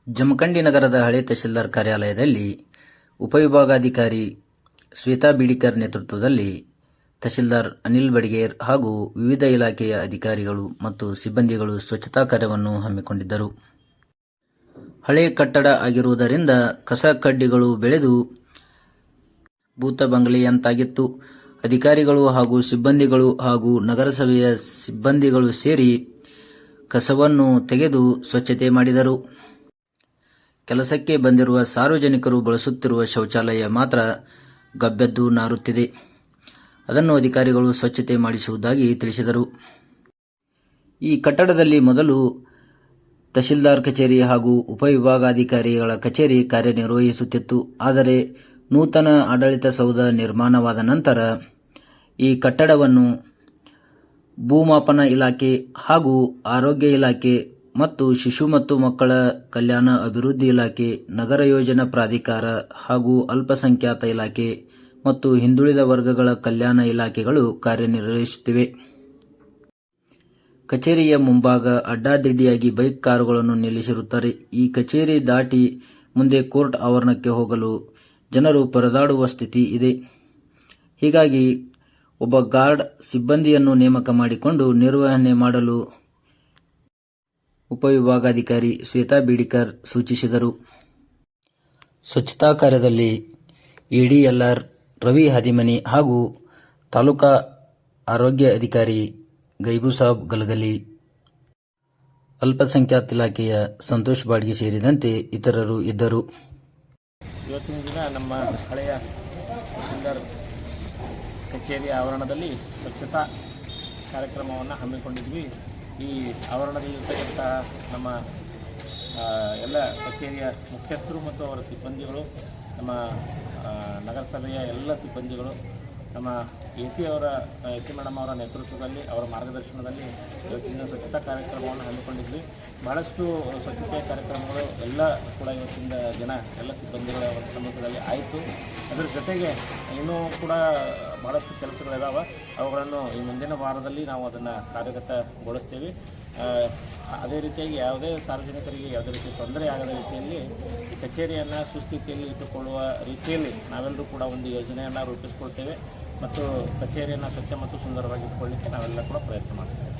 ಜಮಖಂಡಿ ನಗರದ ಹಳೆ ತಹಶೀಲ್ದಾರ್ ಕಾರ್ಯಾಲಯದಲ್ಲಿ ಉಪವಿಭಾಗಾಧಿಕಾರಿ ಶ್ವೇತಾ ಬೀಡಿಕರ್ ನೇತೃತ್ವದಲ್ಲಿ ತಹಶೀಲ್ದಾರ್ ಅನಿಲ್ ಬಡಿಗೇರ್ ಹಾಗೂ ವಿವಿಧ ಇಲಾಖೆಯ ಅಧಿಕಾರಿಗಳು ಮತ್ತು ಸಿಬ್ಬಂದಿಗಳು ಸ್ವಚ್ಛತಾ ಕಾರ್ಯವನ್ನು ಹಮ್ಮಿಕೊಂಡಿದ್ದರು. ಹಳೆ ಕಟ್ಟಡ ಆಗಿರುವುದರಿಂದ ಕಸ ಕಡ್ಡಿಗಳು ಬೆಳೆದು ಭೂತ ಬಂಗಲೆಯಂತಾಗಿತ್ತು. ಅಧಿಕಾರಿಗಳು ಹಾಗೂ ಸಿಬ್ಬಂದಿಗಳು ಹಾಗೂ ನಗರಸಭೆಯ ಸಿಬ್ಬಂದಿಗಳು ಸೇರಿ ಕಸವನ್ನು ತೆಗೆದು ಸ್ವಚ್ಛತೆ ಮಾಡಿದರು. ಕೆಲಸಕ್ಕೆ ಬಂದಿರುವ ಸಾರ್ವಜನಿಕರು ಬಳಸುತ್ತಿರುವ ಶೌಚಾಲಯ ಮಾತ್ರ ಗಬ್ಬೆದ್ದು ನಾರುತ್ತಿದೆ. ಅದನ್ನು ಅಧಿಕಾರಿಗಳು ಸ್ವಚ್ಛತೆ ಮಾಡಿಸುವುದಾಗಿ ತಿಳಿಸಿದರು. ಈ ಕಟ್ಟಡದಲ್ಲಿ ಮೊದಲು ತಹಶೀಲ್ದಾರ್ ಕಚೇರಿ ಹಾಗೂ ಉಪವಿಭಾಗಾಧಿಕಾರಿಗಳ ಕಚೇರಿ ಕಾರ್ಯನಿರ್ವಹಿಸುತ್ತಿತ್ತು. ಆದರೆ ನೂತನ ಆಡಳಿತ ಸೌಧ ನಿರ್ಮಾಣವಾದ ನಂತರ ಈ ಕಟ್ಟಡವನ್ನು ಭೂಮಾಪನ ಇಲಾಖೆ ಹಾಗೂ ಆರೋಗ್ಯ ಇಲಾಖೆ ಮತ್ತು ಶಿಶು ಮತ್ತು ಮಕ್ಕಳ ಕಲ್ಯಾಣ ಅಭಿವೃದ್ಧಿ ಇಲಾಖೆ, ನಗರ ಯೋಜನಾ ಪ್ರಾಧಿಕಾರ ಹಾಗೂ ಅಲ್ಪಸಂಖ್ಯಾತ ಇಲಾಖೆ ಮತ್ತು ಹಿಂದುಳಿದ ವರ್ಗಗಳ ಕಲ್ಯಾಣ ಇಲಾಖೆಗಳು ಕಾರ್ಯನಿರ್ವಹಿಸುತ್ತಿವೆ. ಕಚೇರಿಯ ಮುಂಭಾಗ ಅಡ್ಡಾದಿಡ್ಡಿಯಾಗಿ ಬೈಕ್, ಕಾರುಗಳನ್ನು ನಿಲ್ಲಿಸಿರುತ್ತಾರೆ. ಈ ಕಚೇರಿ ದಾಟಿ ಮುಂದೆ ಕೋರ್ಟ್ ಆವರಣಕ್ಕೆ ಹೋಗಲು ಜನರು ಪರದಾಡುವ ಸ್ಥಿತಿ ಇದೆ. ಹೀಗಾಗಿ ಒಬ್ಬ ಗಾರ್ಡ್ ಸಿಬ್ಬಂದಿಯನ್ನು ನೇಮಕ ಮಾಡಿಕೊಂಡು ನಿರ್ವಹಣೆ ಮಾಡಲು ಉಪವಿಭಾಗಾಧಿಕಾರಿ ಶ್ವೇತಾ ಬೀಡಿಕರ್ ಸೂಚಿಸಿದರು. ಸ್ವಚ್ಛತಾ ಕಾರ್ಯದಲ್ಲಿ ಎಡಿಎಲ್ಆರ್ ರವಿ ಹಾದಿಮನಿ ಹಾಗೂ ತಾಲೂಕಾ ಆರೋಗ್ಯ ಅಧಿಕಾರಿ ಗೈಬುಸಾಬ್ ಗಲಗಲಿ, ಅಲ್ಪಸಂಖ್ಯಾತ ಇಲಾಖೆಯ ಸಂತೋಷ್ ಬಾಡ್ಗಿ ಸೇರಿದಂತೆ ಇತರರು ಇದ್ದರು. ಇವತ್ತಿನ ದಿನ ನಮ್ಮ ಹಳೆಯ ತಹಶೀಲ್ದಾರ್ ಕಚೇರಿ ಆವರಣದಲ್ಲಿ ಸ್ವಚ್ಛತಾ ಕಾರ್ಯಕ್ರಮವನ್ನು ಹಮ್ಮಿಕೊಂಡಿದ್ವಿ. ಈ ಆವರಣದಲ್ಲಿರ್ತಕ್ಕಂಥ ನಮ್ಮ ಎಲ್ಲ ಕಚೇರಿಯ ಮುಖ್ಯಸ್ಥರು ಮತ್ತು ಅವರ ಸಿಬ್ಬಂದಿಗಳು, ನಮ್ಮ ನಗರಸಭೆಯ ಎಲ್ಲ ಸಿಬ್ಬಂದಿಗಳು, ನಮ್ಮ AC ಮೇಡಮ್ ಅವರ ನೇತೃತ್ವದಲ್ಲಿ, ಅವರ ಮಾರ್ಗದರ್ಶನದಲ್ಲಿ ಇವತ್ತಿನ ಸ್ವಚ್ಛತಾ ಕಾರ್ಯಕ್ರಮವನ್ನು ಹಮ್ಮಿಕೊಂಡಿದ್ವಿ. ಬಹಳಷ್ಟು ಸ್ವಚ್ಛತೆಯ ಕಾರ್ಯಕ್ರಮಗಳು ಎಲ್ಲ ಕೂಡ ಇವತ್ತಿನ ದಿನ ಎಲ್ಲ ಸಿಬ್ಬಂದಿಗಳ ಸಮ್ಮುಖದಲ್ಲಿ ಆಯಿತು. ಅದರ ಜೊತೆಗೆ ಇನ್ನೂ ಕೂಡ ಬಹಳಷ್ಟು ಕೆಲಸಗಳಿದ್ದಾವೆ. ಅವುಗಳನ್ನು ಈ ಮುಂದಿನ ವಾರದಲ್ಲಿ ನಾವು ಅದನ್ನು ಕಾರ್ಯಗತಗೊಳಿಸ್ತೀವಿ. ಅದೇ ರೀತಿಯಾಗಿ ಯಾವುದೇ ಸಾರ್ವಜನಿಕರಿಗೆ ಯಾವುದೇ ರೀತಿ ತೊಂದರೆ ಆಗದ ರೀತಿಯಲ್ಲಿ ಈ ಕಚೇರಿಯನ್ನು ಸುಸ್ಥಿತಿಯಲ್ಲಿ ಇಟ್ಟುಕೊಳ್ಳುವ ರೀತಿಯಲ್ಲಿ ನಾವೆಲ್ಲರೂ ಕೂಡ ಒಂದು ಯೋಜನೆಯನ್ನು ರೂಪಿಸ್ಕೊಳ್ತೇವೆ ಮತ್ತು ಕಚೇರಿಯನ್ನು ಸ್ವಚ್ಛ ಮತ್ತು ಸುಂದರವಾಗಿ ಇಟ್ಕೊಳ್ಳಿಕ್ಕೆ ನಾವೆಲ್ಲ ಕೂಡ ಪ್ರಯತ್ನ ಮಾಡ್ತೇವೆ.